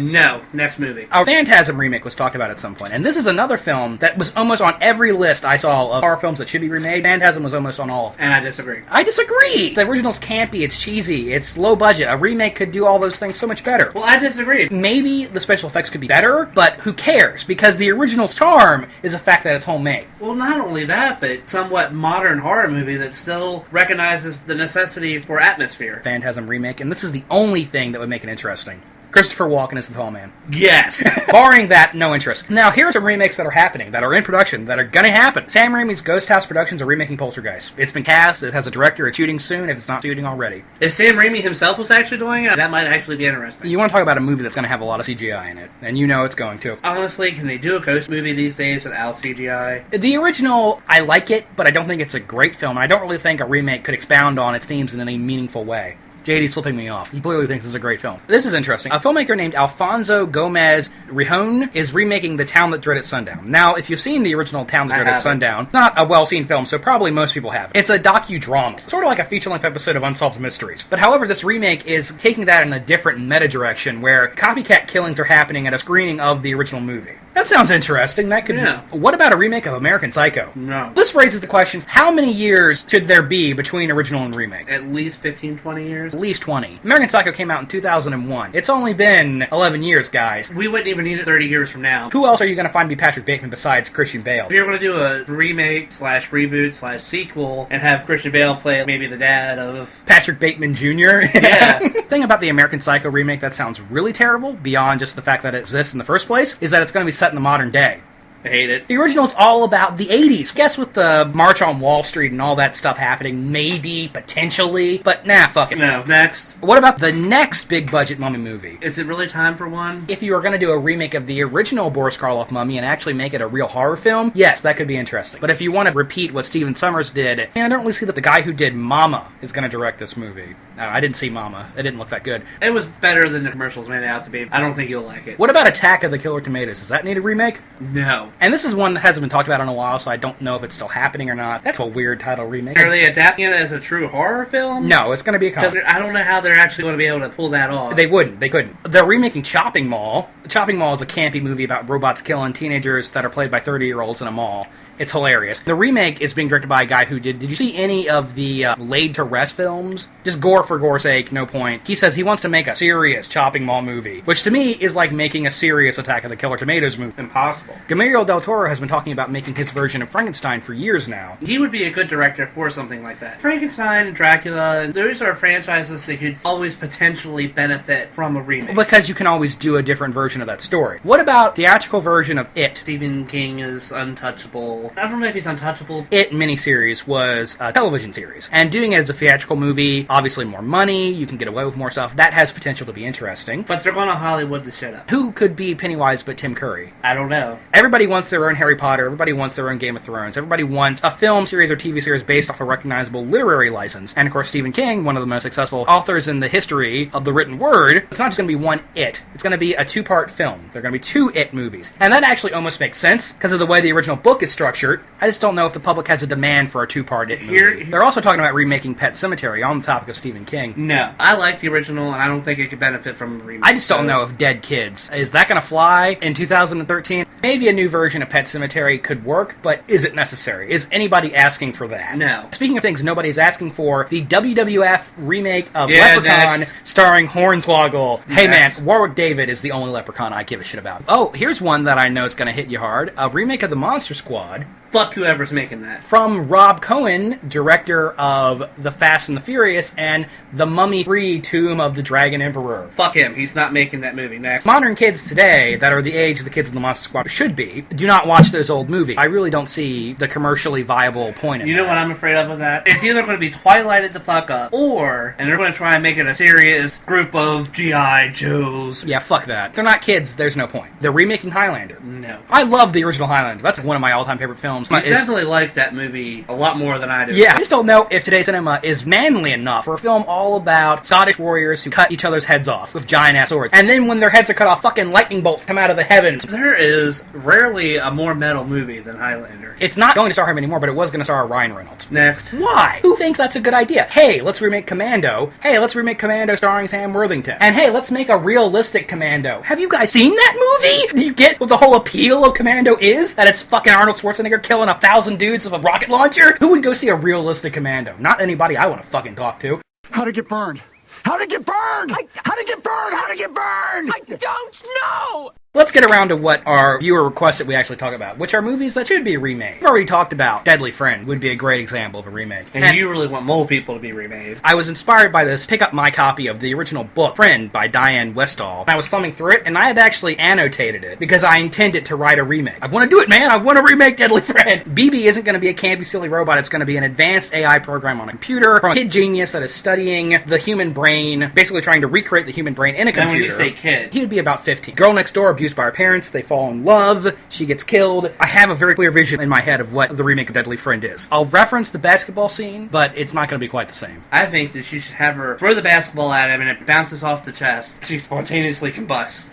Next movie. A Phantasm remake was talked about at some point, and this is another film that was almost on every list I saw of horror films that should be remade. Phantasm was almost on all of them. And I disagree. I disagree! The original's campy, it's cheesy, it's low budget. A remake could do all those things so much better. Well, I disagree. Maybe the special effects could be better, but who cares? Because the original's charm is the fact that it's homemade. Well, not only that, but somewhat modern horror movie that still recognizes the necessity for atmosphere. Phantasm remake, and this is the only thing that would make it interesting. Christopher Walken is the tall man. Yes. Barring that, no interest. Now, here are some remakes that are happening, that are in production, that are gonna happen. Sam Raimi's Ghost House Productions are remaking Poltergeist. It's been cast, it has a director, it's shooting soon, if it's not shooting already. If Sam Raimi himself was actually doing it, that might actually be interesting. You want to talk about a movie that's gonna have a lot of CGI in it, and you know it's going to. Honestly, can they do a ghost movie these days without CGI? The original, I like it, but I don't think it's a great film. I don't really think a remake could expound on its themes in any meaningful way. JD's flipping me off. He clearly thinks this is a great film. This is interesting. A filmmaker named Alfonso Gomez Rejon is remaking The Town That Dreaded Sundown. Now, if you've seen the original Town That Dreaded Sundown, not a well-seen film, so probably most people have. It's a docudrama, sort of like a feature-length episode of Unsolved Mysteries. But however, this remake is taking that in a different meta-direction, where copycat killings are happening at a screening of the original movie. That sounds interesting. That could be. What about a remake of American Psycho? No. This raises the question, how many years should there be between original and remake? At least 15, 20 years? At least 20. American Psycho came out in 2001. It's only been 11 years, guys. We wouldn't even need it 30 years from now. Who else are you going to find to be Patrick Bateman besides Christian Bale? If you're going to do a remake slash reboot slash sequel and have Christian Bale play maybe the dad of Patrick Bateman Jr.? Yeah. The thing about the American Psycho remake that sounds really terrible, beyond just the fact that it exists in the first place, is that it's going to be set in the modern day. I hate it. The original's all about the 80s. Guess with the March on Wall Street and all that stuff happening, maybe, potentially, but nah, fuck it. No, next. What about the next big budget mummy movie? Is it really time for one? If you were going to do a remake of the original Boris Karloff mummy and actually make it a real horror film, yes, that could be interesting. But if you want to repeat what Stephen Sommers did, I don't really see that the guy who did Mama is going to direct this movie. No, I didn't see Mama. It didn't look that good. It was better than the commercials made it out to be. I don't think you'll like it. What about Attack of the Killer Tomatoes? Does that need a remake? No. And this is one that hasn't been talked about in a while, so I don't know if it's still happening or not. That's a weird title, remake. Are they adapting it as a true horror film? No, it's going to be a comedy. I don't know how they're actually going to be able to pull that off. They wouldn't. They couldn't. They're remaking Chopping Mall. Chopping Mall is a campy movie about robots killing teenagers that are played by 30-year-olds in a mall. It's hilarious. The remake is being directed by a guy who did you see any of the Laid to Rest films? Just gore for gore's sake, no point. He says he wants to make a serious Chopping Mall movie, which to me is like making a serious Attack of the Killer Tomatoes movie. Impossible. Guillermo del Toro has been talking about making his version of Frankenstein for years now. He would be a good director for something like that. Frankenstein, Dracula, those are franchises that could always potentially benefit from a remake. Because you can always do a different version of that story. What about theatrical version of It? Stephen King is untouchable. I don't know if he's untouchable. It miniseries was a television series. And doing it as a theatrical movie, obviously more money, you can get away with more stuff. That has potential to be interesting. But they're going to Hollywood the shit up. Who could be Pennywise but Tim Curry? I don't know. Everybody wants their own Harry Potter. Everybody wants their own Game of Thrones. Everybody wants a film series or TV series based off a recognizable literary license. And of course, Stephen King, one of the most successful authors in the history of the written word, it's not just going to be one It. It's going to be a two-part film. There are going to be two It movies. And that actually almost makes sense because of the way the original book is structured. I just don't know if the public has a demand for a two-part It movie. They're also talking about remaking Pet Sematary on the topic of Stephen King. No. I like the original, and I don't think it could benefit from a remake. I just don't know if Dead Kids. Is that going to fly in 2013? Maybe a new version of Pet Sematary could work, but is it necessary? Is anybody asking for that? No. Speaking of things nobody's asking for, the WWF remake of Leprechaun starring Hornswoggle. Hey man, Warwick David is the only Leprechaun I give a shit about. Oh, here's one that I know is going to hit you hard. A remake of the Monster Squad. Fuck whoever's making that. From Rob Cohen, director of The Fast and the Furious and The Mummy 3 Tomb of the Dragon Emperor. Fuck him. He's not making that movie. Next. Modern kids today, that are the age of the kids in the Monster Squad should be, do not watch those old movies. I really don't see the commercially viable point in You know what I'm afraid of with that? It's either going to be Twilighted the fuck up, and they're going to try and make it a serious group of G.I. Joes. Yeah, fuck that. They're not kids, there's no point. They're remaking Highlander. No. I love the original Highlander. That's one of my all-time favorite films. You definitely like that movie a lot more than I do. Yeah, I just don't know if today's cinema is manly enough for a film all about Scottish warriors who cut each other's heads off with giant-ass swords. And then when their heads are cut off, fucking lightning bolts come out of the heavens. There is rarely a more metal movie than Highlander. It's not going to star him anymore, but it was going to star Ryan Reynolds. Next. Why? Who thinks that's a good idea? Hey, let's remake Commando. Hey, let's remake Commando starring Sam Worthington. And hey, let's make a realistic Commando. Have you guys seen that movie? Do you get what the whole appeal of Commando is? That it's fucking Arnold Schwarzenegger killing 1,000 dudes with a rocket launcher? Who would go see a realistic Commando? Not anybody I want to fucking talk to. How'd it get burned? How'd it get burned? How'd it get burned? How'd it get burned? I don't know! Let's get around to what our viewer requested we actually talk about, which are movies that should be remade. We've already talked about Deadly Friend would be a great example of a remake. And you really want Mole People to be remade. I was inspired by this. Pick up my copy of the original book, Friend, by Diane Westall. I was thumbing through it, and I had actually annotated it, because I intended to write a remake. I want to do it, man! I want to remake Deadly Friend! BB isn't going to be a campy, silly robot. It's going to be an advanced AI program on a computer from a kid genius that is studying the human brain, basically trying to recreate the human brain in a computer. And when you say kid, he would be about 15. Girl next door, abused by her parents. They fall in love. She gets killed. I have a very clear vision in my head of what the remake of Deadly Friend is. I'll reference the basketball scene, but it's not going to be quite the same. I think that you should have her throw the basketball at him and it bounces off the chest. She spontaneously combusts.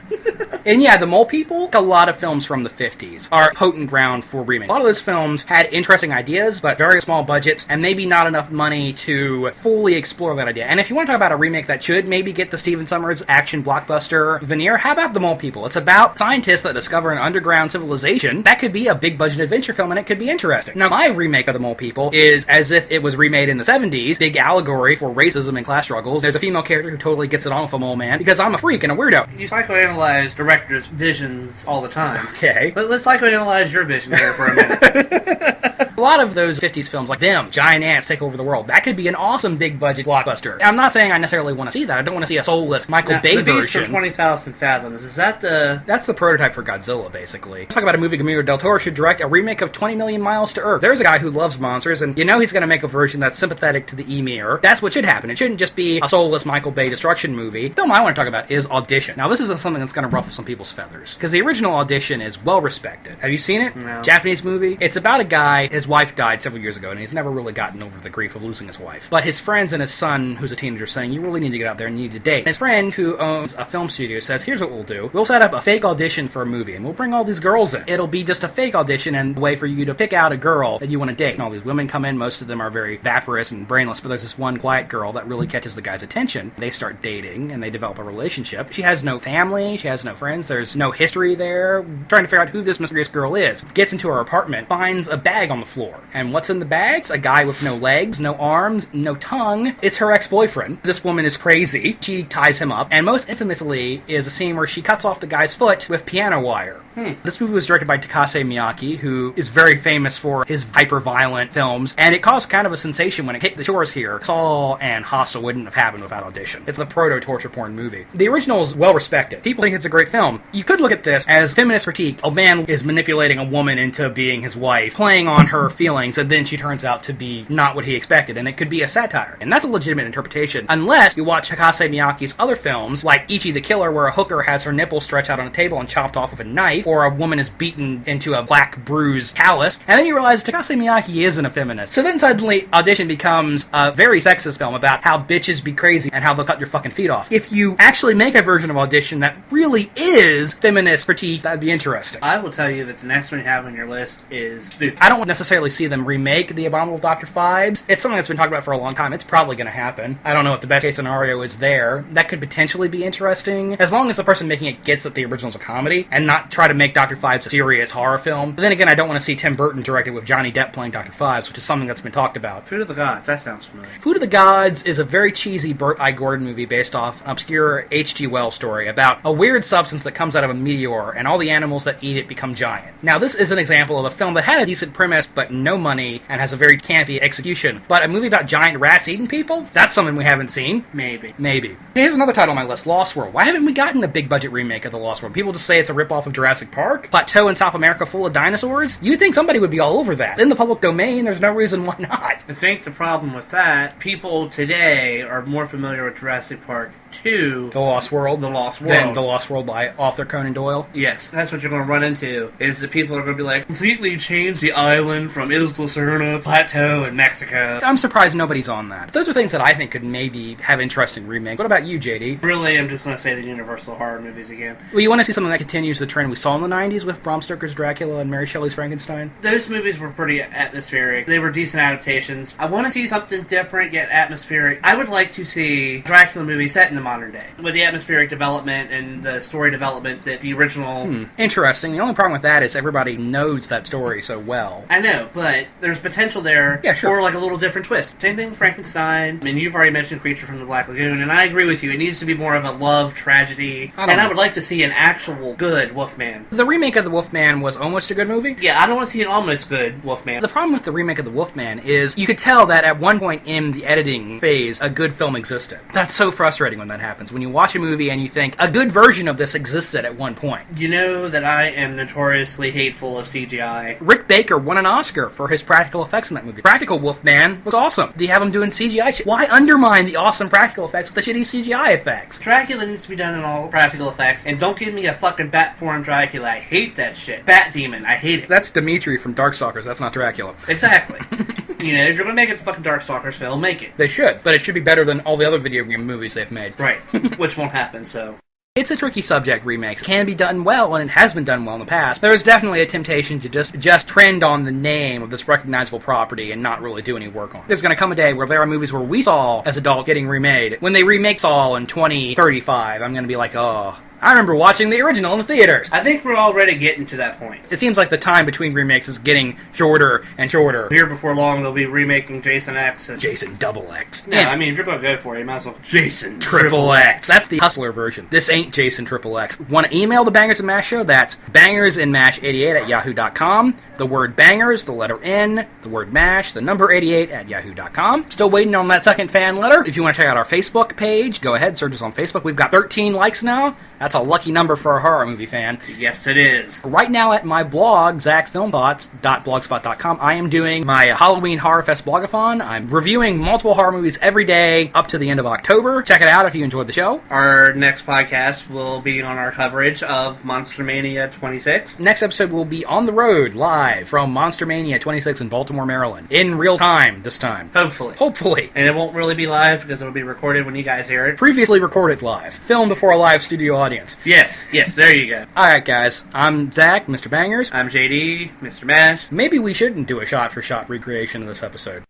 And yeah, the Mole People, a lot of films from the 50s are potent ground for remake. A lot of those films had interesting ideas, but very small budgets, and maybe not enough money to fully explore that idea. And if you want to talk about a remake that should maybe get the Stephen Sommers action blockbuster veneer, how about the Mole People? It's about scientists that discover an underground civilization. That could be a big budget adventure film, and it could be interesting. Now, my remake of the Mole People is as if it was remade in the 70s, big allegory for racism and class struggles. There's a female character who totally gets it on with a mole man, because I'm a freak and a weirdo. You psychoanalyze directors' visions all the time. Okay. Let's psychoanalyze your vision here for a minute. A lot of those 50s films, like Them, Giant Ants Take Over the World, that could be an awesome big budget blockbuster. I'm not saying I necessarily want to see that. I don't want to see a soulless Michael Bay the Beast version. for 20,000 Fathoms, is that the... That's the prototype for Godzilla, basically. Let's talk about a movie Guillermo del Toro should direct, a remake of 20 Million Miles to Earth. There's a guy who loves monsters, and you know he's going to make a version that's sympathetic to the Emir. That's what should happen. It shouldn't just be a soulless Michael Bay destruction movie. The film I want to talk about is Audition. Now, this is something that's going to ruffle some people's feathers, because the original Audition is well respected. Have you seen it? No. Japanese movie. It's about a guy, his wife died several years ago, and he's never really gotten over the grief of losing his wife. But his friends and his son, who's a teenager, saying, you really need to get out there and you need to date. And his friend, who owns a film studio, says, here's what we'll do. We'll set up a fake audition for a movie, and we'll bring all these girls in. It'll be just a fake audition and a way for you to pick out a girl that you want to date. And all these women come in, most of them are very vaporous and brainless, but there's this one quiet girl that really catches the guy's attention. They start dating, and they develop a relationship. She has no family, she has no friends, there's no history there. Trying to figure out who this mysterious girl is. Gets into her apartment, finds a bag on the floor. And what's in the bag? It's a guy with no legs, no arms, no tongue. It's her ex-boyfriend. This woman is crazy. She ties him up, and most infamously is a scene where she cuts off the guy's foot with piano wire. This movie was directed by Takase Miyake, who is very famous for his hyper-violent films, and it caused kind of a sensation when it hit the shores here. Saw and Hostel wouldn't have happened without Audition. It's the proto-torture porn movie. The original is well-respected. People think it's a great film. You could look at this as feminist critique. A man is manipulating a woman into being his wife, playing on her feelings, and then she turns out to be not what he expected, and it could be a satire. And that's a legitimate interpretation, unless you watch Takase Miyake's other films, like Ichi the Killer, where a hooker has her nipples stretched out on a table and chopped off with a knife, or a woman is beaten into a black bruised callus, and then you realize Takase Miyake isn't a feminist. So then suddenly Audition becomes a very sexist film about how bitches be crazy and how they'll cut your fucking feet off. If you actually make a version of Audition that really is feminist critique, that'd be interesting. I will tell you that the next one you have on your list is stupid. I don't necessarily see them remake The Abominable Dr. Phibes. It's something that's been talked about for a long time. It's probably going to happen. I don't know if the best case scenario is there. That could potentially be interesting, as long as the person making it gets that the original's a comedy, and not try to make Dr. Phibes a serious horror film. But then again, I don't want to see Tim Burton directed with Johnny Depp playing Dr. Phibes, which is something that's been talked about. Food of the Gods, that sounds familiar. Food of the Gods is a very cheesy Burt I. Gordon movie based off an obscure H.G. Wells story about a weird substance that comes out of a meteor, and all the animals that eat it become giant. Now, this is an example of a film that had a decent premise, but no money, and has a very campy execution. But a movie about giant rats eating people? That's something we haven't seen. Maybe. Here's another title on my list, Lost World. Why haven't we gotten a big budget remake of The Lost World? People just say it's a ripoff of Jurassic Park? Plateau in South America full of dinosaurs? You'd think somebody would be all over that. In the public domain, there's no reason why not. I think the problem with that, people today are more familiar with Jurassic Park 2, The Lost World, than The Lost World by author Conan Doyle. Yes, that's what you're going to run into, is that people are going to be like, completely change the island from Isla Serna, Plateau, in Mexico. I'm surprised nobody's on that. Those are things that I think could maybe have interesting remakes. What about you, JD? Really, I'm just going to say the Universal horror movies again. Well, you want to see something that continues the trend we saw in the 90s with Bram Stoker's Dracula and Mary Shelley's Frankenstein? Those movies were pretty atmospheric. They were decent adaptations. I want to see something different, yet atmospheric. I would like to see a Dracula movie set in the modern day, with the atmospheric development and the story development that the original... Interesting. The only problem with that is everybody knows that story so well. I know, but there's potential there for like a little different twist. Same thing with Frankenstein. I mean, you've already mentioned Creature from the Black Lagoon, and I agree with you. It needs to be more of a love tragedy, I would like to see an actual good Wolfman. The remake of The Wolfman was almost a good movie? Yeah, I don't want to see an almost good Wolfman. The problem with the remake of The Wolfman is you could tell that at one point in the editing phase, a good film existed. That's so frustrating when that happens. When you watch a movie and you think, a good version of this existed at one point. You know that I am notoriously hateful of CGI. Rick Baker won an Oscar for his practical effects in that movie. Practical Wolfman was awesome. Do you have him doing CGI shit? Why undermine the awesome practical effects with the shitty CGI effects? Dracula needs to be done in all practical effects, and don't give me a fucking bat form Dracula. I hate that shit. Bat Demon, I hate it. That's Dimitri from Darkstalkers, that's not Dracula. Exactly. You know, if you're gonna make it the fucking Darkstalkers film, make it. They should, but it should be better than all the other video game movies they've made. Right. Which won't happen, so... It's a tricky subject, remakes. It can be done well, and it has been done well in the past. There is definitely a temptation to just trend on the name of this recognizable property and not really do any work on it. There's going to come a day where there are movies where we saw as adults getting remade. When they remake Saw in 2035, I'm going to be like, oh... I remember watching the original in the theaters. I think we're already getting to that point. It seems like the time between remakes is getting shorter and shorter. Here before long, they'll be remaking Jason X and... Jason Double X. Yeah, I mean, if you're going to go for it, you might as well... Jason Triple X. That's the Hustler version. This ain't Jason Triple X. Want to email the Bangers and Mash show? That's bangersandmash88@yahoo.com. the word bangers, the letter N, the word MASH, the number 88 at yahoo.com. Still waiting on that second fan letter. If you want to check out our Facebook page, go ahead, search us on Facebook. We've got 13 likes now. That's a lucky number for a horror movie fan. Yes, it is. Right now at my blog, zaxfilmthoughts.blogspot.com, I am doing my Halloween Horror Fest blogathon. I'm reviewing multiple horror movies every day up to the end of October. Check it out if you enjoyed the show. Our next podcast will be on our coverage of Monster Mania 26. Next episode will be on the road, live, from Monster Mania 26 in Baltimore, Maryland. In real time, this time. Hopefully. And it won't really be live because it'll be recorded when you guys hear it. Previously recorded live. Filmed before a live studio audience. Yes, there you go. Alright, guys. I'm Zach, Mr. Bangers. I'm JD, Mr. Mash. Maybe we shouldn't do a shot-for-shot recreation of this episode.